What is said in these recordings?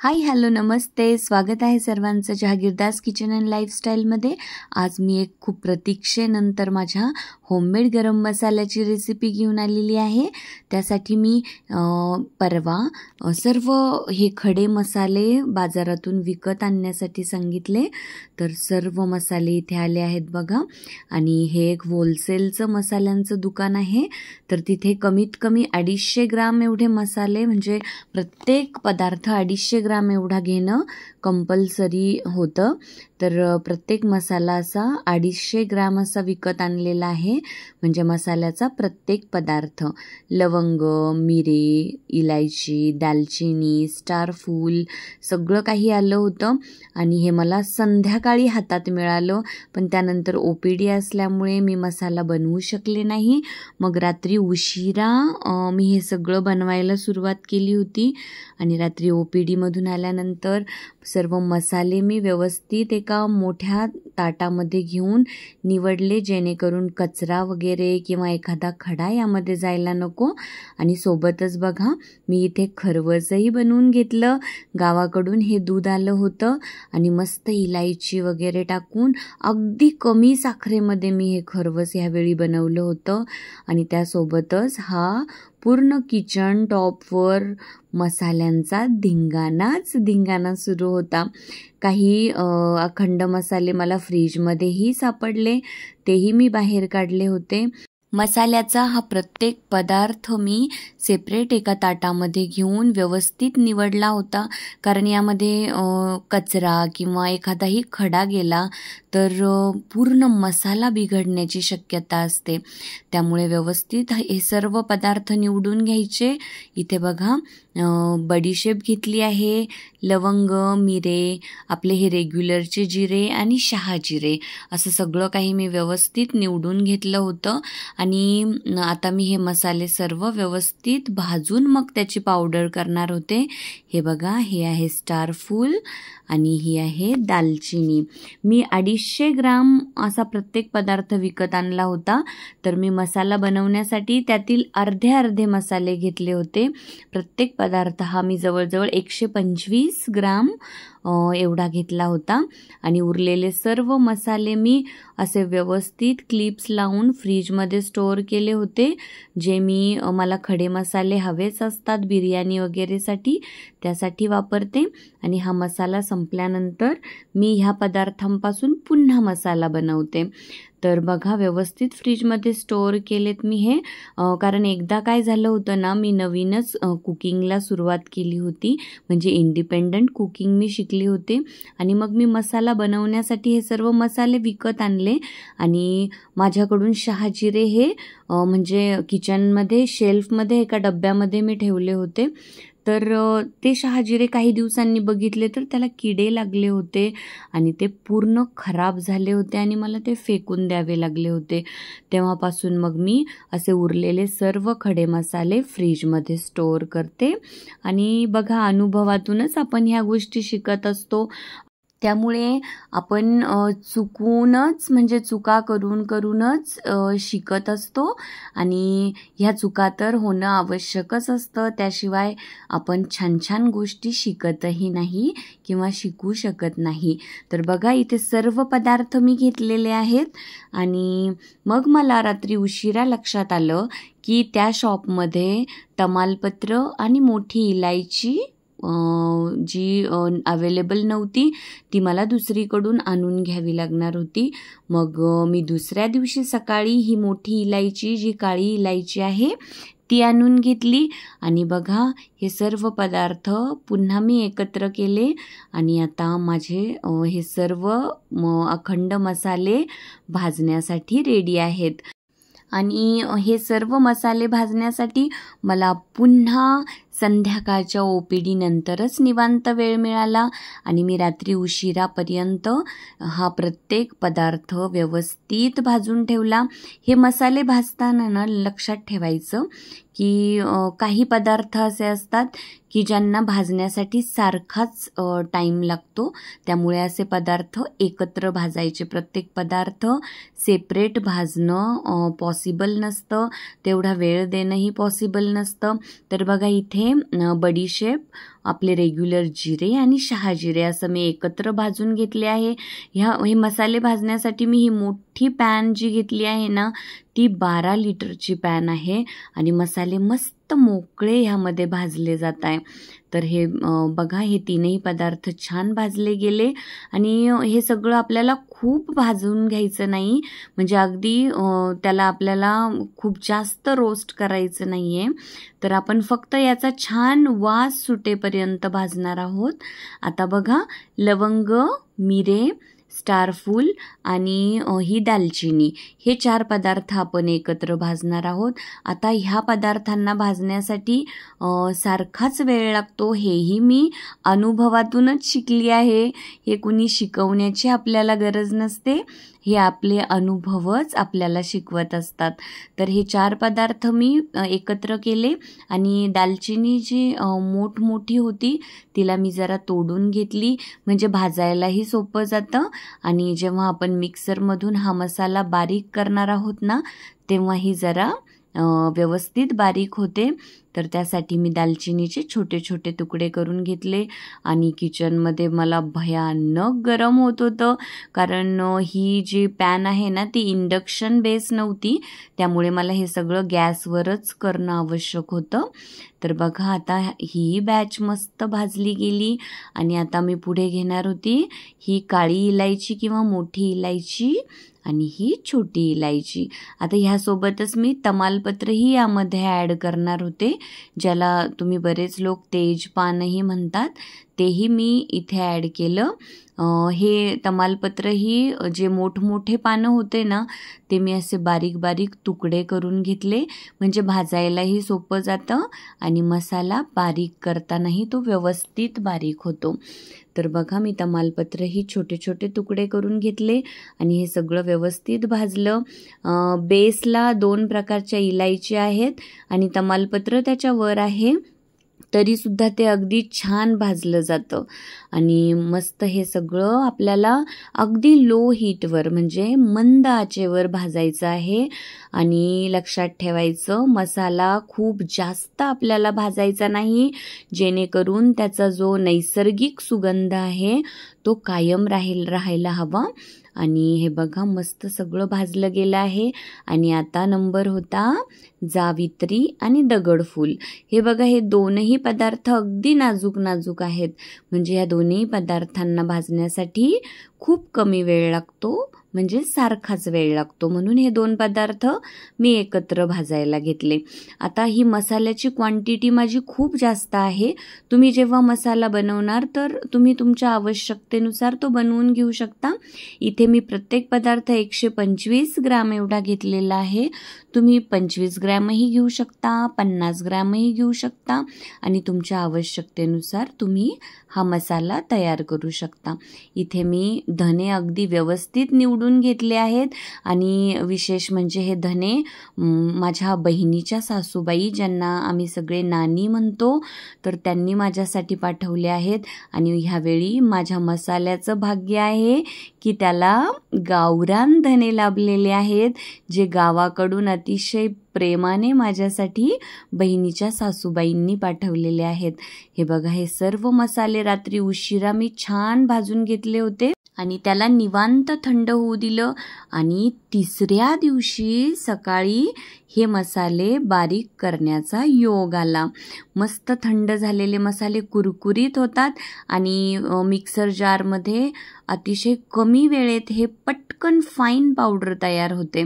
Hi hello नमस्ते, स्वागत आहे सर्वांचं जहागीरदास किचन अँड लाईफस्टाईलमध्ये। आज मी एक खूप प्रतीक्षेनंतर माझ्या होममेड गरम मसाल्याची रेसिपी घेऊन आलेली आहे। त्यासाठी मी परवा सर्व हे खडे मसाले बाजारातून विकत आणण्यासाठी सांगितले। तर सर्व मसाले इथे आले आहेत बघा। आणि हे एक होलसेलचं मसाल्यांचं दुकान आहे। तर तिथे कमीत कमी 250 ग्राम एवढे मसाले, म्हणजे प्रत्येक पदार्थ 250 ग्राम एवढा घेणं कंपल्सरी होतं। तर प्रत्येक मसाला असा 250 ग्राम असा विकत आणलेला आहे। म्हणजे मसाल्याचा प्रत्येक पदार्थ, लवंग, मिरे, इलायची, दालचिनी, स्टार फूल सगळं काही आलं होतं। आणि हे मला संध्याकाळी हातात मिळालं, पण त्यानंतर OPD असल्यामुळे मी मसाला बनवू शकले नाही। मग रात्री उशिरा मी हे सगळं बनवायला सुरुवात केली होती। आणि रात्री OPD मधून आल्यानंतर सर्व मसाले मी व्यवस्थित एका मोठ्या ताटामध्ये घेऊन निवडले, जेणेकरून कचरा वगैरे किंवा एखादा खडा यामध्ये जायला नको। आणि सोबतच बघा, मी इथे खरवसही बनवून घेतलं। गावाकडून हे दूध आलं होतं आणि मस्त इलायची वगैरे टाकून अगदी कमी साखरेमध्ये मी हे खरवस ह्यावेळी बनवलं होतं। आणि त्यासोबतच हा पूर्ण किचन टॉपवर मसाल्यांचा धिंगाणा सुरू होता। काही अखंड मसाले मला फ्रीजमध्येही सापडले, तेही मी बाहेर काढले होते। मसाल्याचा हा प्रत्येक पदार्थ मी सेपरेट एका ताटामध्ये घेऊन व्यवस्थित निवडला होता, कारण यामध्ये कचरा किंवा एखादाही खडा गेला तर पूर्ण मसाला बिघडण्याची शक्यता असते। त्यामुळे व्यवस्थित हे सर्व पदार्थ निवडून घ्यायचे। इथे बघा, बडीशेप घेतली आहे, लवंग, मिरे, आपले हे रेग्युलरचे जिरे आणि शहाजिरे, असं सगळं काही मी व्यवस्थित निवडून घेतलं होतं। आणि आता मी हे मसाले सर्व व्यवस्थित भाजून मग त्याची पावडर करणार होते। हे बघा, हे आहे स्टार फूल आणि ही आहे दालचिनी। मी 250 ग्राम असा प्रत्येक पदार्थ विकत आणला होता। तर मी मसाला बनवण्यासाठी त्यातील अर्धे मसाले घेतले होते। प्रत्येक पदार्थ हा मी जवळजवळ 125 ग्राम एवढा घेतला होता। आणि उरलेले सर्व मसाले मी असे व्यवस्थित क्लिप्स लावून फ्रीजमध्ये स्टोअर केले होते, जे मला खडे मसाले हवेच असतात बिर्याणी वगैरेसाठी, त्यासाठी वापरते। आणि हा मसाला संपल्यानंतर मी ह्या पदार्थांपासून पुन्हा मसाला बनवते। तर बघा, व्यवस्थित फ्रीजमध्ये स्टोअर केलेत मी हे, कारण एकदा काय झालं होतं ना, मी नवीनच कुकिंगला सुरुवात केली होती, म्हणजे इंडिपेंडंट कुकिंग मी शिकली होते। आणि मग मी मसाला बनवण्यासाठी हे सर्व मसाले विकत आणले। आणि माझ्याकडून शहाजिरे हे म्हणजे किचनमध्ये शेल्फमध्ये एका डब्यामध्ये मी ठेवले होते। तर ते शहाजिरे काही दिवसांनी बघितले तर त्याला किडे लागले होते आणि ते पूर्ण खराब झाले होते आणि मला ते फेकून द्यावे लागले होते। तेव्हापासून मग मी असे उरलेले सर्व खडे मसाले फ्रीजमध्ये स्टोअर करते। आणि बघा, अनुभवातूनच आपण ह्या गोष्टी शिकत असतो। त्यामुळे आपण चुकूनच, म्हणजे चुका करूनच शिकत असतो। आणि ह्या चुका तर होणं आवश्यकच असतं, त्याशिवाय आपण छान गोष्टी शिकतही नाही किंवा शिकू शकत नाही। तर बघा, इथे सर्व पदार्थ मी घेतलेले आहेत। आणि मग मला रात्री उशिरा लक्षात आलं की त्या शॉपमध्ये तमालपत्र आणि मोठी इलायची जी अवेलेबल नव्हती, ती मला दुसरीकडून आणून घ्यावी लागणार होती। मग मी दुसऱ्या दिवशी सकाळी ही मोठी इलायची, जी काळी इलायची आहे, ती आणून घेतली। आणि बघा, हे सर्व पदार्थ पुन्हा मी एकत्र केले। आणि आता माझे हे सर्व अखंड मसाले भाजण्यासाठी रेडी आहेत। आणि हे सर्व मसाले भाजण्यासाठी मला पुन्हा संध्याकाळच्या OPD नंतरच निवांत वेळ मिळाला। आणि मी रात्री उशिरापर्यंत हा प्रत्येक पदार्थ व्यवस्थित भाजून ठेवला। हे मसाले भाजताना ना लक्षात ठेवायचं की काही पदार्थ असे असतात की ज्यांना भाजण्यासाठी सारखाच टाईम लागतो, त्यामुळे असे पदार्थ एकत्र भाजायचे। प्रत्येक पदार्थ सेपरेट भाजणं पॉसिबल नसतं, तेवढा वेळ देणंही पॉसिबल नसतं। तर बघा, इथे बडीशेप आपले रेग्युलर जिरे आणि शहाजिरे असं मी एकत्र भाजून घेतले आहे. हे मसाले भाजण्यासाठी मी ही मोठी पॅन जी घेतली आहे ना ती 12 लिटरची पॅन आहे आणि मसाले मस्त मोकळे ह्यामध्ये भाजले जात आहे. तर हे बघा, हे तीनही पदार्थ छान भाजले गेले आणि हे सगळं आपल्याला खूप भाजून घ्यायचं नाही, म्हणजे अगदी त्याला आपल्याला खूप जास्त रोस्ट करायचं नाही आहे. तर आपण फक्त याचा छान वास सुटेपर्यंत भाजणार आहोत. आता बघा, लवंग, मिरे, स्टारफूल आणि ही दालचिनी हे 4 पदार्थ आपण एकत्र भाजणार आहोत. आता ह्या पदार्थांना भाजण्यासाठी सारखाच वेळ लागतो, हेही मी अनुभवातूनच शिकली आहे. हे कुणी शिकवण्याची आपल्याला गरज नसते, हे आपले अनुभवच आपल्याला शिकवत असतात. तर हे 4 पदार्थ मी एकत्र केले आणि दालचिनी जी मोठी होती तिला मी जरा तोडून घेतली, म्हणजे भाजायलाही सोपं जातं आणि जेव्हा आपण मिक्सरमधून हा मसाला बारीक करणार आहोत ना तेव्हाही जरा व्यवस्थित बारीक होते. तर त्यासाठी मी दालचिनीचे छोटे छोटे तुकडे करून घेतले आणि किचनमध्ये मला भयानक गरम होत होतं, कारण ही जी पॅन आहे ना ती इंडक्शन बेस नव्हती, त्यामुळे मला हे सगळं गॅसवरच करणं आवश्यक होतं. तर बघा, आता ही बॅच मस्त भाजली गेली आणि आता मी पुढे घेणार होती ही काळी इलायची किंवा मोठी इलायची आणि ही छोटी इलायची. आता ह्यासोबतच मी तमालपत्रही यामध्ये ॲड करणार होते, ज्याला तुम्ही बरेच लोक तेजपानही म्हणतात, तेही मी इथे ॲड केलं. हे तमालपत्रही जे मोठमोठे पानं होते ना ते मी असे बारीक बारीक तुकडे करून घेतले, म्हणजे भाजायलाही सोपं जातं आणि मसाला बारीक करतानाही तो व्यवस्थित बारीक होतो. तर बघा, मी तमालपत्रही छोटे छोटे तुकडे करून घेतले आणि हे सगळं व्यवस्थित भाजलं. बेसला 2 प्रकारच्या इलायची आहेत आणि तमालपत्र त्याच्यावर आहे, तरीसुद्धा ते अगदी छान भाजलं जातं आणि मस्त हे सगळं आपल्याला अगदी लो हीटवर म्हणजे मंद आचेवर भाजायचं आहे. आणि लक्षात ठेवायचं, मसाला खूप जास्त आपल्याला भाजायचा नाही, जेणेकरून त्याचा जो नैसर्गिक सुगंध आहे तो कायम राहायला हवा. आणि हे बघा, मस्त सगळं भाजलं गेलं आहे. आणि आता नंबर होता जावित्री आणि दगडफूल. हे बघा, हे दोनही पदार्थ अगदी नाजूक नाजूक आहेत, म्हणजे या दोन्ही पदार्थांना भाजण्यासाठी खूप कमी वेळ लागतो, म्हणजे सारखाच वेळ लागतो, म्हणून हे 2 पदार्थ मी एकत्र भाजायला घेतले. आता ही मसाल्याची क्वांटिटी माझी खूप जास्त आहे. तुम्ही जेव्हा मसाला बनवणार तर तुम्ही तुमच्या आवश्यकतेनुसार तो बनवून घेऊ शकता. इथे मी प्रत्येक पदार्थ 125 ग्रॅम एवढा घेतलेला आहे. तुम्ही 25 ग्रॅमही घेऊ शकता, 50 ग्रॅमही घेऊ शकता आणि तुमच्या आवश्यकतेनुसार तुम्ही हा मसाला तयार करू शकता. इथे मी धने अगदी व्यवस्थित निवडून घेतले आहेत आणि विशेष म्हणजे हे धने माझ्या बहिणीच्या सासूबाई, ज्यांना आम्ही सगळे नानी म्हणतो, तर त्यांनी माझ्यासाठी पाठवले आहेत. आणि ह्यावेळी माझ्या मसाल्याचं भाग्य आहे की त्याला गावरान धने लाभलेले आहेत, जे गावाकडून अतिशय प्रेमाने माझ्यासाठी बहिणीच्या सासूबाईंनी पाठवलेले आहेत. हे बघा, हे सर्व मसाले रात्री उशिरा मी छान भाजून घेतले होते आणि त्याला निवांत थंड होऊ दिलं आणि 3ऱ्या दिवशी सकाळी हे मसाले बारीक करण्याचा योग आला. मस्त थंड झालेले मसाले कुरकुरीत होतात आणि मिक्सर जारमध्ये अतिशय कमी वेळेत हे पटकन फाईन पावडर तयार होते.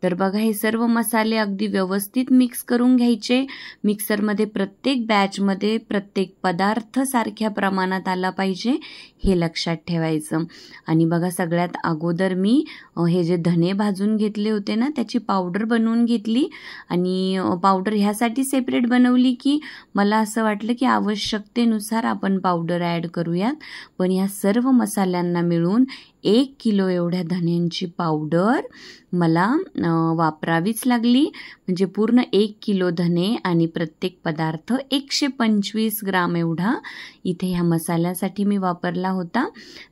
तर बघा, हे सर्व मसाले अगदी व्यवस्थित मिक्स करून घ्यायचे. मिक्सरमध्ये प्रत्येक बॅचमध्ये प्रत्येक पदार्थ सारख्या प्रमाणात आला पाहिजे, हे लक्षात ठेवायचं. आणि बघा, सगळ्यात अगोदर मी हे जे धने भाजून घेतले होते ना त्याची पावडर बनवून घेतली. आणि पावडर ह्यासाठी सेपरेट बनवली की मला असं वाटलं की आवश्यकतेनुसार आपण पावडर ॲड करूयात. पण ह्या सर्व मसाल्यांना मिळून 1 किलो एवढ्या धन्यांची पावडर मला वापरावीच लागली. म्हणजे पूर्ण 1 किलो धने आणि प्रत्येक पदार्थ 125 ग्राम एवढा इथे ह्या मसाल्यासाठी मी वापरला होता.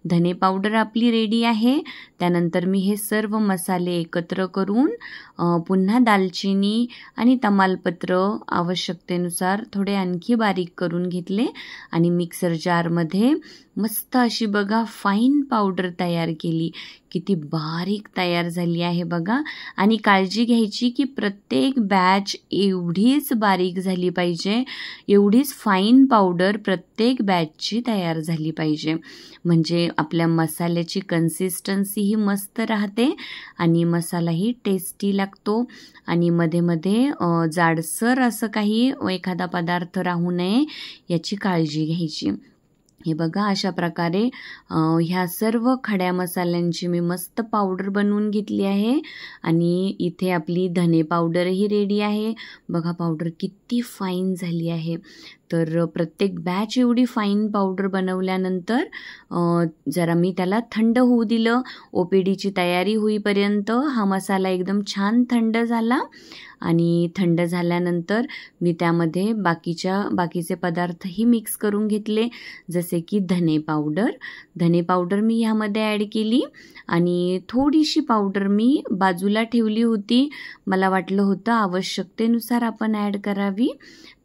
धने पावडर आपली रेडी आहे. त्यानंतर मी हे सर्व मसाले एकत्र करून पुन्हा दालचिनी आणि तमालपत्र आवश्यकतेनुसार थोडे आणखी बारीक करून घेतले आणि मिक्सर जारमध्ये मस्त अशी बघा फाईन पावडर तयार केली. किती बारीक तयार झाली आहे बघा. आणि काळजी घ्यायची की प्रत्येक बॅच एवढीच बारीक झाली पाहिजे, एवढीच फाईन पावडर प्रत्येक बॅचची तयार झाली पाहिजे. म्हणजे आपल्या मसाल्याची कन्सिस्टन्सी ही मस्त राहते आणि मसालाही टेस्टी लागतो. आणि मध्ये मध्ये जाडसर असं काही एखादा पदार्थ राहू नये याची काळजी घ्यायची. हे बघा अशा प्रकारे ह्या सर्व खड्या मसाल्यांची मी मस्त पावडर बनवून घेतली आहे. आणि इथे आपली धने पावडरही रेडी आहे. बघा पावडर किती फाईन झाली आहे. तर प्रत्येक बॅच एवढी फाईन पावडर बनवल्यानंतर जरा मी त्याला थंड होऊ दिलं. OPDची तयारी होईपर्यंत हा मसाला एकदम छान थंड झाला. आणि थंड झाल्यानंतर मी त्यामध्ये बाकीचे पदार्थही मिक्स करून घेतले, जसे की धने पावडर मी ह्यामध्ये ॲड केली. आणि थोडीशी पावडर मी बाजूला ठेवली होती. मला वाटलं होतं आवश्यकतेनुसार आपण ॲड करावी.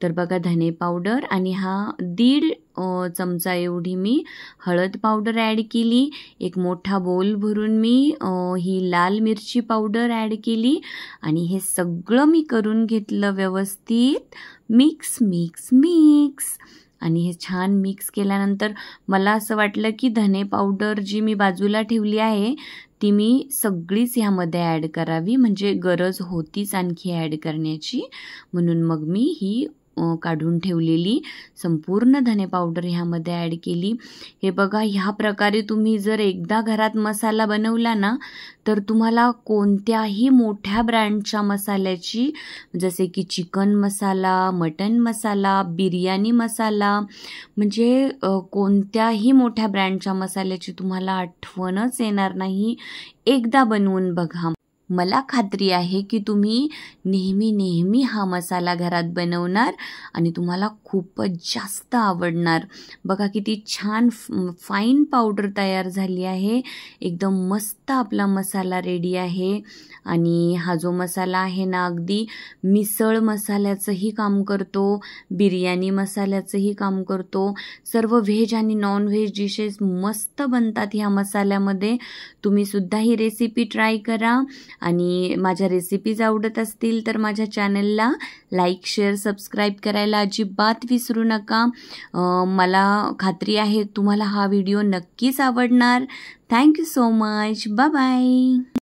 तर बघा धने पावडर आणि हा 1.5 चमचा एवढी मी हळद पावडर ॲड केली. एक मोठा बोल भरून मी ही लाल मिरची पावडर ॲड केली. आणि हे सगळं मी करून घेतलं व्यवस्थित मिक्स. आणि हे छान मिक्स केल्यानंतर मला असं वाटलं की धने पावडर जी मी बाजूला ठेवली आहे ती मी सगळीच ह्यामध्ये ॲड करावी. म्हणजे गरज होतीच आणखी ॲड करण्याची, म्हणून मग मी ही काढून ठेवलेली संपूर्ण धने पावडर ह्यामध्ये ॲड केली. हे बघा ह्या प्रकारे तुम्ही जर एकदा घरात मसाला बनवला ना तर तुम्हाला कोणत्याही मोठ्या ब्रँडच्या मसाल्याची, जसे की चिकन मसाला, मटन मसाला, बिर्याणी मसाला, म्हणजे कोणत्याही मोठ्या ब्रँडच्या मसाल्याची तुम्हाला आठवणच येणार नाही. एकदा बनवून बघा. मला खात्री आहे की तुम्ही नेहमी हा मसाला घरात बनवणार आणि तुम्हाला खूपच जास्त आवडणार. बघा किती छान फाईन पावडर तयार झाली आहे. एकदम मस्त आपला मसाला रेडी आहे. आणि हा जो मसाला आहे ना अगदी मिसळ मसाल्याचंही काम करतो, बिर्याणी मसाल्याचंही काम करतो. सर्व व्हेज आणि नॉन व्हेज डिशेस मस्त बनतात ह्या मसाल्यामध्ये. तुम्ही सुद्धा ही रेसिपी ट्राय करा. आणि माझ्या रेसिपीज आवडत असतील तर माझ्या चॅनलला लाईक, शेअर, सबस्क्राईब करायला अजिबात विसरू नका. मला खात्री आहे तुम्हाला हा व्हिडिओ नक्कीच आवडणार. Thank you so much. Bye bye.